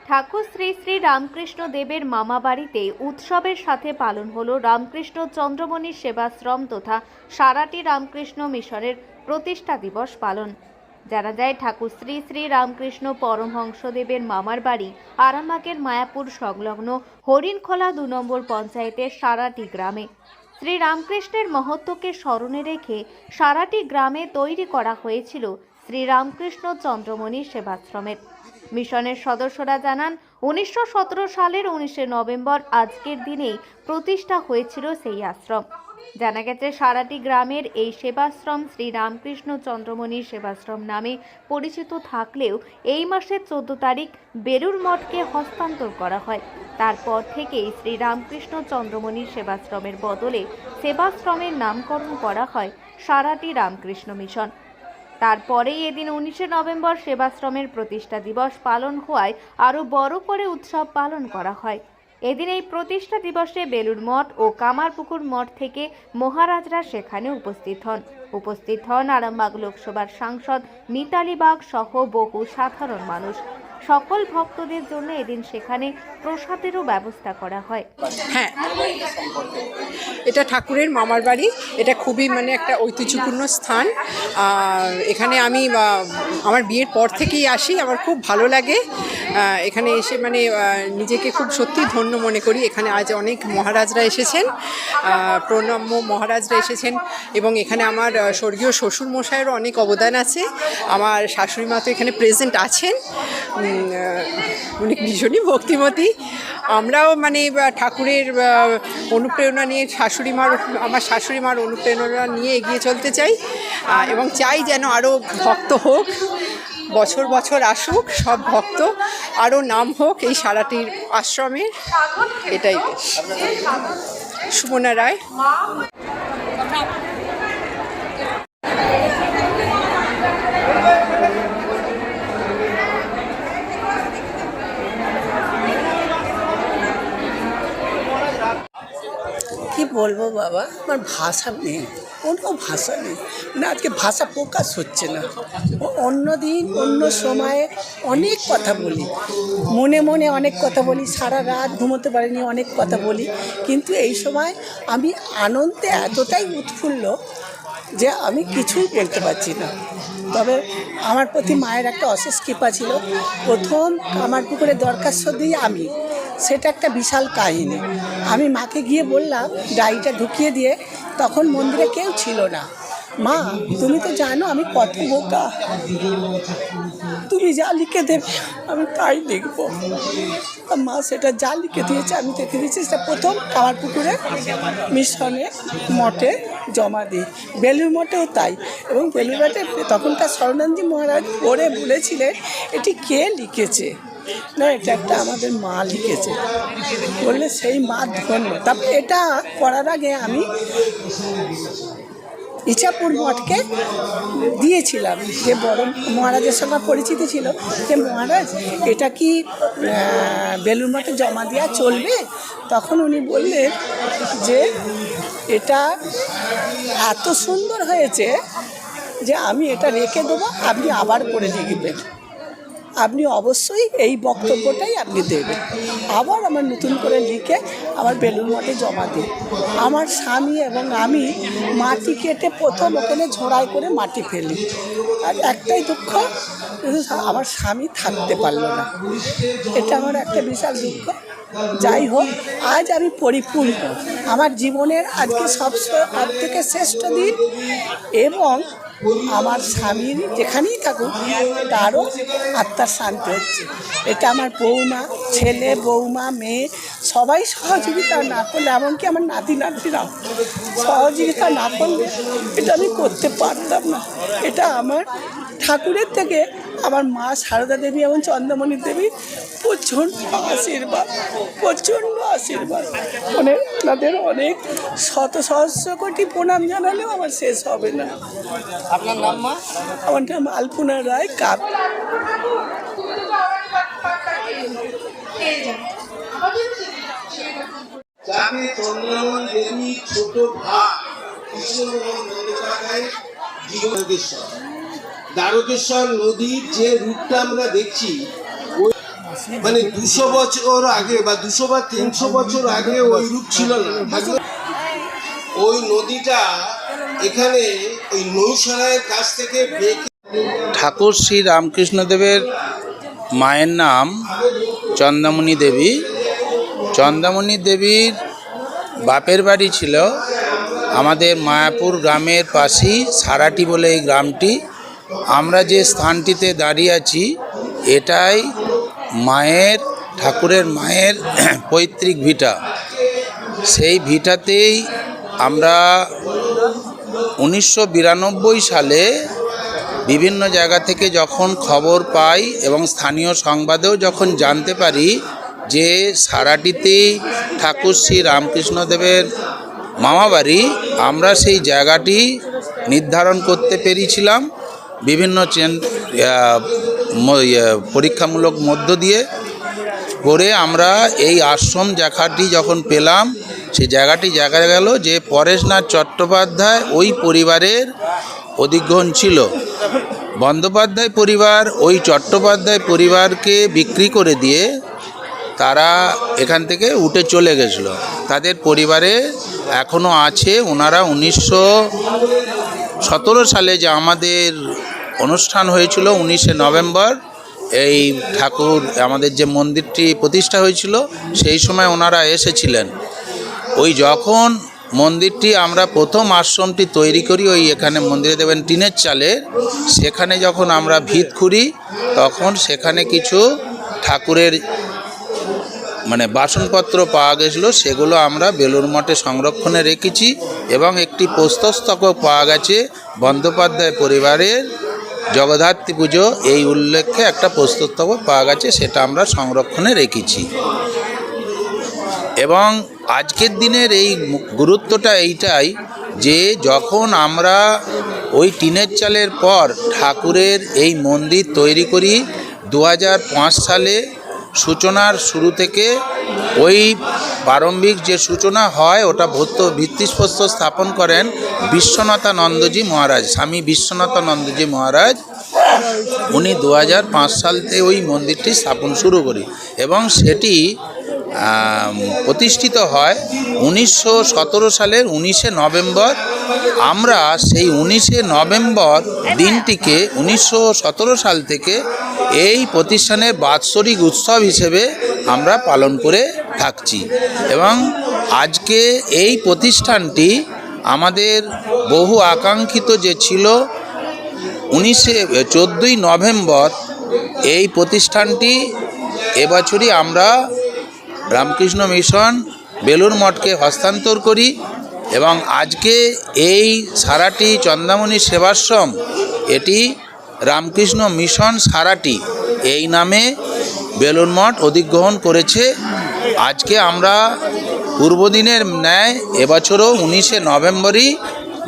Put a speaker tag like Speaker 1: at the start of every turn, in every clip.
Speaker 1: ঠাকুর শ্রী শ্রী রামকৃষ্ণ দেবের মামাবাড়িতে উৎসবের সাথে পালন হলো রামকৃষ্ণ চন্দ্রমণি সেবাশ্রম তথা সারাটি রামকৃষ্ণ মিশনের প্রতিষ্ঠা দিবস পালন। জানা যায় ঠাকুর শ্রী শ্রী রামকৃষ্ণ পরমহংসদেবের মামার বাড়ি আরামবাগের মায়াপুর সংলগ্ন হরিণখোলা ২ নম্বর পঞ্চায়েতের সারাটি গ্রামে। শ্রী রামকৃষ্ণের মহত্বকে স্মরণে রেখে সারাটি গ্রামে তৈরি করা হয়েছিল শ্রী রামকৃষ্ণ চন্দ্রমণি সেবাশ্রমের। মিশনের সদস্যরা জানান 1917 সালের 19 নভেম্বর আজকের দিনেই প্রতিষ্ঠা হয়েছিল সেই আশ্রম। জানা গেছে সারাটি গ্রামের এই সেবাশ্রম শ্রী রামকৃষ্ণ চন্দ্রমণি সেবাশ্রম নামে পরিচিত থাকলেও এই মাসের 14 তারিখ বেলুড় মঠকে হস্তান্তর করা হয়। তারপর থেকেই শ্রী রামকৃষ্ণ চন্দ্রমণি সেবাশ্রমের বদলে সেবাশ্রমের নামকরণ করা হয় সারাটি রামকৃষ্ণ মিশন। তারপরেই এদিন 19 নভেম্বর সেবাশ্রমের প্রতিষ্ঠা দিবস পালন হওয়ায় আরও বড় করে উৎসব পালন করা হয়। এদিন এই প্রতিষ্ঠা দিবসে বেলুড় মঠ ও কামারপুকুর মঠ থেকে মহারাজরা সেখানে উপস্থিত হন আরামবাগ লোকসভার সাংসদ মিতালি বাগ সহ বহু সাধারণ মানুষ। সকল ভক্তদের জন্য এদিন সেখানে প্রসাদেরও ব্যবস্থা করা হয়।
Speaker 2: হ্যাঁ, এটা ঠাকুরের মামার বাড়ি। এটা খুবই একটা ঐতিহ্যপূর্ণ স্থান। এখানে আমি আমার বিয়ের পর থেকেই আসি, আমার খুব ভালো লাগে। এখানে এসে নিজেকে খুব সত্যি ধন্য মনে করি। এখানে আজ অনেক মহারাজরা এসেছেন, প্রণম্য মহারাজরা এসেছেন এবং এখানে আমার স্বর্গীয় শ্বশুর মশাইয়েরও অনেক অবদান আছে। আমার শাশুড়ি মা তো এখানে প্রেজেন্ট আছেন, উনি ভীষণই ভক্তিমতী। আমরাও ঠাকুরের অনুপ্রেরণা নিয়ে আমার শাশুড়ি মার অনুপ্রেরণা নিয়ে এগিয়ে চলতে চাই এবং চাই যেন আরও ভক্ত হোক, বছর বছর আসুক সব ভক্ত, আরও নাম হোক এই সারাটির আশ্রমের। এটাই বেশ। সুমনা রায়।
Speaker 3: কি বলবো বাবা, আমার ভাষা নেই, কোনো ভাষা নেই। আজকে ভাষা প্রকাশ হচ্ছে না। অন্য দিন অন্য সময়ে অনেক কথা বলি, মনে মনে অনেক কথা বলি, সারা রাত ঘুমোতে পারিনি, অনেক কথা বলি। কিন্তু এই সময় আমি আনন্দে এতটাই উৎফুল্ল যে আমি কিছুই বলতে পারছি না। তবে আমার প্রতি মায়ের একটা অশেষ কৃপা ছিল। প্রথম কামারপুকুরে দরখাস্ত দিই আমি, সেটা একটা বিশাল কাহিনী। আমি মাকে গিয়ে বললাম, ডায়েরিটা ঢুকিয়ে দিয়ে, তখন মন্দিরে কেউ ছিল না। মা, তুমি তো জানো আমি কত বোকা, তুমি যা লিখে দেবে আমি তাই লিখবো। মা সেটা যা লিখে দিয়েছে আমি লিখে দিয়েছি। সেটা প্রথম কামারপুকুরে মিশনে মঠে জমা দিই, বেলুড় মঠেও তাই। এবং বেলুড় মঠে তখনকার শরণানন্দজি মহারাজ পড়ে বলেছিলেন এটি কে লিখেছে, না এটা একটা আমাদের মা লিখেছে, বললে সেই মা ধন্য। তারপর এটা করার আগে আমি ইছাপুর মঠকে দিয়েছিলাম, যে বড় মহারাজের সঙ্গে পরিচিতি ছিল, যে মহারাজ এটা কি বেলুড় মঠে জমা দেওয়া চলবে? তখন উনি বললেন যে এটা এত সুন্দর হয়েছে যে আমি এটা রেখে দেবো, আপনি আবার করে লিখবেন, আপনি অবশ্যই এই বক্তব্যটাই আপনি দেবেন। আবার আমার নতুন করে লিখে আবার বেলুড় মঠে জমা দিই। আমার স্বামী এবং আমি মাটি কেটে প্রথম ওখানে ঝোড়াই করে মাটি ফেলি। আর একটাই দুঃখ, আমার স্বামী থাকতে পারলো না, এটা আমার একটা বিশাল দুঃখ। যাই হোক, আজ আমি পরিপূর্ণ, আমার জীবনের আজকে সব থেকে শ্রেষ্ঠ দিন। এবং আমার স্বামীর যেখানেই থাকুক তারও আত্মার শান্তি হচ্ছে। এটা আমার বৌমা, ছেলে, বৌমা, মেয়ে সবাই সহযোগিতা না করলে, এমনকি আমার নাতি নাতনিরাও সহযোগিতা না করলে এটা আমি করতে পারতাম না। এটা আমার ঠাকুরের থেকে আমার মা সারদা দেবী এবং চন্দ্রমণি দেবী প্রচণ্ড আশীর্বাদ, প্রচণ্ড আশীর্বাদ। তাদের অনেক শত সহস্র কোটি প্রণাম জানালেও আমার শেষ হবে না।
Speaker 4: আপনার নাম মা?
Speaker 3: আমার নাম আলপনা রায় কাপ।
Speaker 4: চন্দ্রমণি দেবী ছোট ভাই দ্বারকেশ্বর নদীর যে রূপটা আমরা দেখছি, মানে 200 বছর আগে বা 200 বা 300 বছর আগে ওই রূপ ছিল না। ওই নদীটা এখানে ওই নৌসারায়ের কাছ থেকে বেঁকে
Speaker 5: ঠাকুর শ্রী রামকৃষ্ণদেবের মায়ের নাম চন্দ্রামণি দেবী। চন্দ্রামণি দেবীর বাপের বাড়ি ছিল আমাদের মায়াপুর গ্রামের পাশেই সারাটি বলে এই গ্রামটি। আমরা যে স্থানটিতে দাঁড়িয়ে আছি এটাই মায়ের, ঠাকুরের মায়ের পৈতৃক ভিটা। সেই ভিটাতেই আমরা 1992 সালে বিভিন্ন জায়গা থেকে যখন খবর পাই এবং স্থানীয় সংবাদেও যখন জানতে পারি যে সারাটিতেই ঠাকুর শ্রী রামকৃষ্ণদেবের মামাবাড়ি, আমরা সেই জায়গাটি নির্ধারণ করতে পেরেছিলাম বিভিন্ন পরীক্ষামূলক মধ্য দিয়ে করে। আমরা এই আশ্রম জায়গাটি যখন পেলাম, সেই জায়গাটি দেখা গেল যে পরেশনাথ চট্টোপাধ্যায় ওই পরিবারের অধিগ্রহণ ছিল। বন্দ্যোপাধ্যায় পরিবার ওই চট্টোপাধ্যায় পরিবারকে বিক্রি করে দিয়ে তারা এখান থেকে উঠে চলে গেছিলো। তাদের পরিবারে এখনও আছে। ওনারা 1917 সালে যে আমাদের অনুষ্ঠান হয়েছিল 19শে নভেম্বর, এই ঠাকুর আমাদের যে মন্দিরটি প্রতিষ্ঠা হয়েছিল সেই সময় ওনারা এসেছিলেন। ওই যখন মন্দিরটি আমরা প্রথম আশ্রমটি তৈরি করি, ওই এখানে মন্দিরে দেবেন টিনের চালের, সেখানে যখন আমরা ভিত খুঁড়ি তখন সেখানে কিছু ঠাকুরের মানে বাসনপত্র পাওয়া গেছিলো। সেগুলো আমরা বেলুড় মঠে সংরক্ষণে রেখেছি এবং একটি প্রস্তরস্তবক পাওয়া গেছে বন্দ্যোপাধ্যায় পরিবারের জগদ্ধাত্রী পুজো এই উল্লেখে একটা প্রস্তরস্তবক পাওয়া গেছে, সেটা আমরা সংরক্ষণে রেখেছি। এবং আজকের দিনের এই গুরুত্বটা এইটাই যে যখন আমরা ওই টিনের চালের পর ঠাকুরের এই মন্দির তৈরি করি 2005 সালে, সূচনার শুরু থেকে ওই প্রারম্ভিক যে সূচনা হয় ওটা ভিত্তিপ্রস্তর স্থাপন করেন বিশ্বনাথানন্দজি মহারাজ, স্বামী বিশ্বনাথানন্দজি মহারাজ। উনি 2005 সালতে ওই মন্দিরটি স্থাপন শুরু করি এবং সেটি প্রতিষ্ঠিত হয় 1917 সালের 19শে নভেম্বর। আমরা সেই 19শে নভেম্বর দিনটিকে 1917 সাল থেকে এই প্রতিষ্ঠানের বাৎসরিক উৎসব হিসেবে আমরা পালন করে থাকছি। এবং আজকে এই প্রতিষ্ঠানটি আমাদের বহু আকাঙ্ক্ষিত যে ছিল 14ই নভেম্বর, এই প্রতিষ্ঠানটি এবছরই আমরা রামকৃষ্ণ মিশন বেলুড় মঠকে হস্তান্তর করি এবং আজকে এই সারাটি চন্দ্রামণি সেবাশ্রম এটি রামকৃষ্ণ মিশন সারাটি এই নামে বেলুড় মঠ অধিগ্রহণ করেছে। আজকে আমরা পূর্বদিনের ন্যায় এবছরও 19শে নভেম্বরই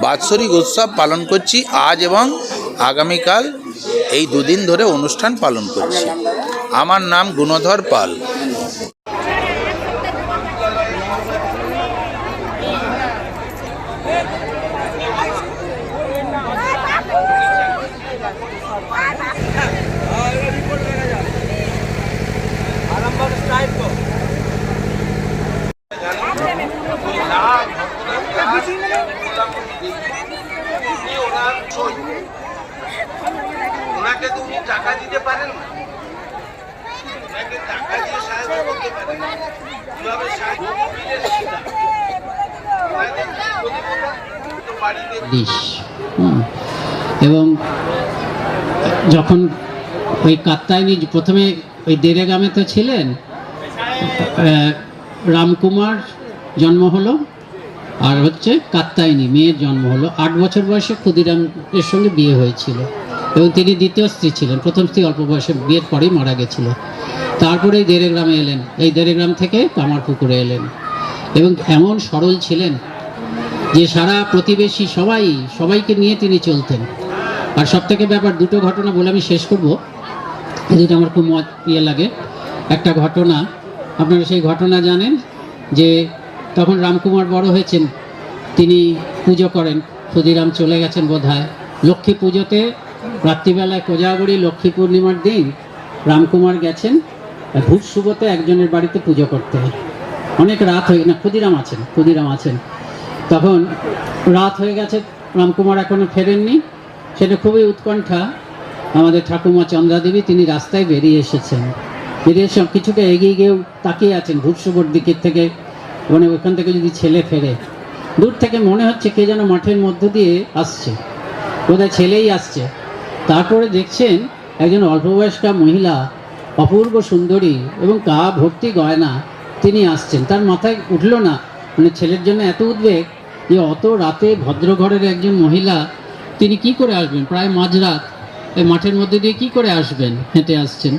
Speaker 5: বাৎসরিক উৎসব পালন করছি। আজ এবং আগামীকাল এই দুদিন ধরে অনুষ্ঠান পালন করছি। আমার নাম গুণধর পাল।
Speaker 4: ওনাকে তুমি টাকা দিতে পারেন না, ওনাকে টাকা দিয়ে সাহায্য করতে পারেন, কিভাবে সাহায্য
Speaker 6: এবং যখন ওই কাত্তায়নী প্রথমে ওই দেরেগ্রামে তো ছিলেন, রামকুমার জন্ম হলো আর হচ্ছে কাত্তায়নী মেয়ের জন্ম হলো। 8 বছর বয়সে ক্ষুদিরামের সঙ্গে বিয়ে হয়েছিল এবং তিনি দ্বিতীয় স্ত্রী ছিলেন। প্রথম স্ত্রী অল্প বয়সে বিয়ের পরেই মারা গেছিল। তারপরে এই দেরেগ্রামে এলেন, এই দেরেগ্রাম থেকে কামারপুকুরে এলেন এবং এমন সরল ছিলেন যে সারা প্রতিবেশী সবাইকে নিয়ে তিনি চলতেন। আর সব থেকে ব্যাপার দুটো ঘটনা বলে আমি শেষ করব, যেটা আমার খুব ইয়ে লাগে। একটা ঘটনা, আপনারা সেই ঘটনা জানেন যে তখন রামকুমার বড় হয়েছেন, তিনি পুজো করেন, ক্ষুদিরাম চলে গেছেন বোধহয়। লক্ষ্মী পুজোতে রাত্রিবেলায় কোজাগরী লক্ষ্মী পূর্ণিমার দিন রামকুমার গেছেন ভূত শুভতে একজনের বাড়িতে পুজো করতে হয়। অনেক রাত হয়ে না, ক্ষুদিরাম আছেন। তখন রাত হয়ে গেছে, রামকুমার এখনো ফেরেননি। সেটা খুবই উৎকণ্ঠা। আমাদের ঠাকুমা চন্দ্রাদেবী তিনি রাস্তায় বেরিয়ে এসেছেন, বেরিয়ে এসে কিছুটা এগিয়ে গিয়েও তাকিয়ে আছেন ভূত শুভর দিকের থেকে, মানে ওখান থেকে যদি ছেলে ফেরে। দূর থেকে মনে হচ্ছে কে যেন মাঠের মধ্য দিয়ে আসছে, বোধহয় ছেলেই আসছে। তারপরে দেখছেন একজন অল্পবয়স্কা মহিলা, অপূর্ব সুন্দরী এবং গা ভর্তি গয়না, তিনি আসছেন। তার মাথায় উঠল না, মানে ছেলের জন্য এত উদ্বেগ যে অত রাতে ভদ্রঘরের একজন মহিলা তিনি কি করে আসবেন, প্রায় মাঝরাত, এই মাঠের মধ্যে দিয়ে কি করে আসবেন, হেঁটে আসছেন।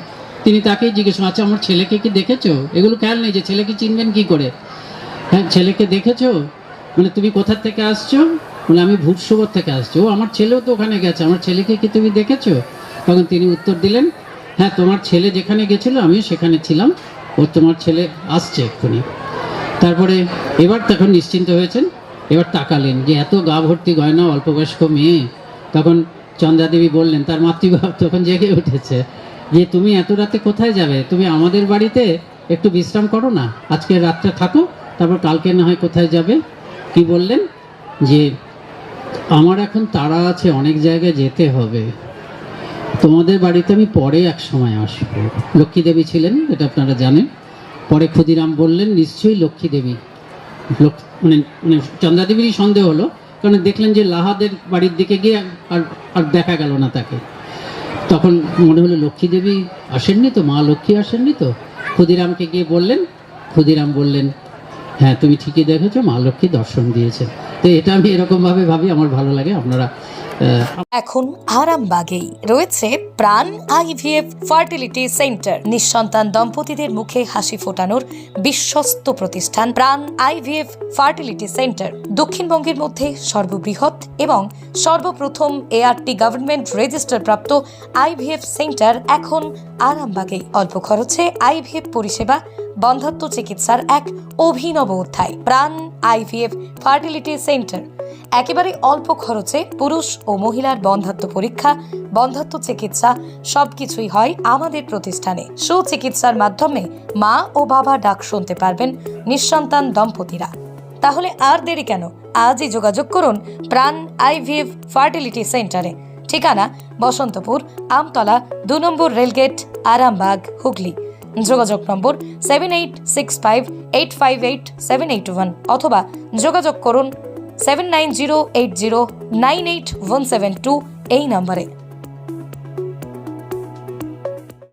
Speaker 6: তিনি তাকেই জিজ্ঞেস করেন, আচ্ছা আমার ছেলেকে কি দেখেছো? এগুলো খেয়াল নেই যে ছেলেকে চিনবেন কি করে। হ্যাঁ, ছেলেকে দেখেছো? মানে তুমি কোথা থেকে আসছো? বলে আমি ভূত শুভর থেকে আসছি। ও আমার ছেলেও তো ওখানে গেছে, আমার ছেলেকে কি তুমি দেখেছো? তখন তিনি উত্তর দিলেন, হ্যাঁ তোমার ছেলে যেখানে গেছিলো আমিও সেখানে ছিলাম, ও তোমার ছেলে আসছে এক্ষুনি। তারপরে এবার তখন নিশ্চিন্ত হয়েছেন, এবার তাকালেন যে এত গা ভর্তি গয়না, অল্পবয়স্ক মেয়ে। তখন চন্দ্রাদেবী বললেন, তার মাতৃভাব তখন জেগে উঠেছে, যে তুমি এত রাতে কোথায় যাবে? তুমি আমাদের বাড়িতে একটু বিশ্রাম করো না, আজকে রাতটা থাকো, তারপর কালকে না হয় কোথায় যাবে। কি বললেন? যে আমার এখন তাড়া আছে, অনেক জায়গায় যেতে হবে, তোমাদের বাড়িতে আমি পরে এক সময় আসবো। লক্ষ্মী দেবী ছিলেন, এটা আপনারা জানেন। পরে ক্ষুদিরাম বললেন, নিশ্চয়ই লক্ষ্মী দেবী। মানে মানে চন্দ্রাদেবীরই সন্দেহ হলো, কারণ দেখলেন যে লাহাদের বাড়ির দিকে গিয়ে আর দেখা গেল না তাকে। তখন মনে হলো লক্ষ্মী দেবী আসেননি তো, মা লক্ষ্মী আসেননি তো। ক্ষুদিরামকে গিয়ে বললেন, ক্ষুদিরাম বললেন, হ্যাঁ তুমি ঠিকই দেখেছো, মা লক্ষ্মী দর্শন দিয়েছেন। তো এটা আমি এরকমভাবে ভাবি, আমার ভালো লাগে। আপনারা
Speaker 7: এখন আরামবাগেই রয়েছে প্রাণ আইভিএফ ফার্টিলিটি সেন্টার। নিঃসন্তান দম্পতিদের মুখে হাসি ফোটানোর বিশ্বস্ত প্রতিষ্ঠান প্রাণ আইভিএফ ফার্টিলিটি সেন্টার দক্ষিণবঙ্গের মধ্যে সর্ববৃহৎ এবং সর্বপ্রথম এআরটি গভর্নমেন্ট রেজিস্টার প্রাপ্ত আইভিএফ সেন্টার এখন আরামবাগেই। অল্প খরচে আইভিএফ পরিষেবা, বন্ধ্যাত্ব চিকিৎসার এক অভিনব অধ্যায়। প্রাণ আইভিএফ ফার্টিলিটি সেন্টার একেবারে অল্প খরচে পুরুষ ও মহিলার বন্ধ্যাত্ব পরীক্ষা, বন্ধ্যাত্ব চিকিৎসা সবকিছুই হয় আমাদের প্রতিষ্ঠানে। সুচিকিৎসার মাধ্যমে মা ও বাবা ডাক শুনতে পারবেন নিঃসন্তান দম্পতিরা। তাহলে আর দেরি কেন? আজই যোগাযোগ করুন প্রাণ আইভিএফ ফার্টিলিটি সেন্টারে। ঠিকানা বসন্তপুর, আমতলা, 2 নম্বর রেলগেট, আরামবাগ, হুগলি। যোগাযোগ নম্বর 7865858781 অথবা যোগাযোগ করুন 7908098172 এই নম্বরে।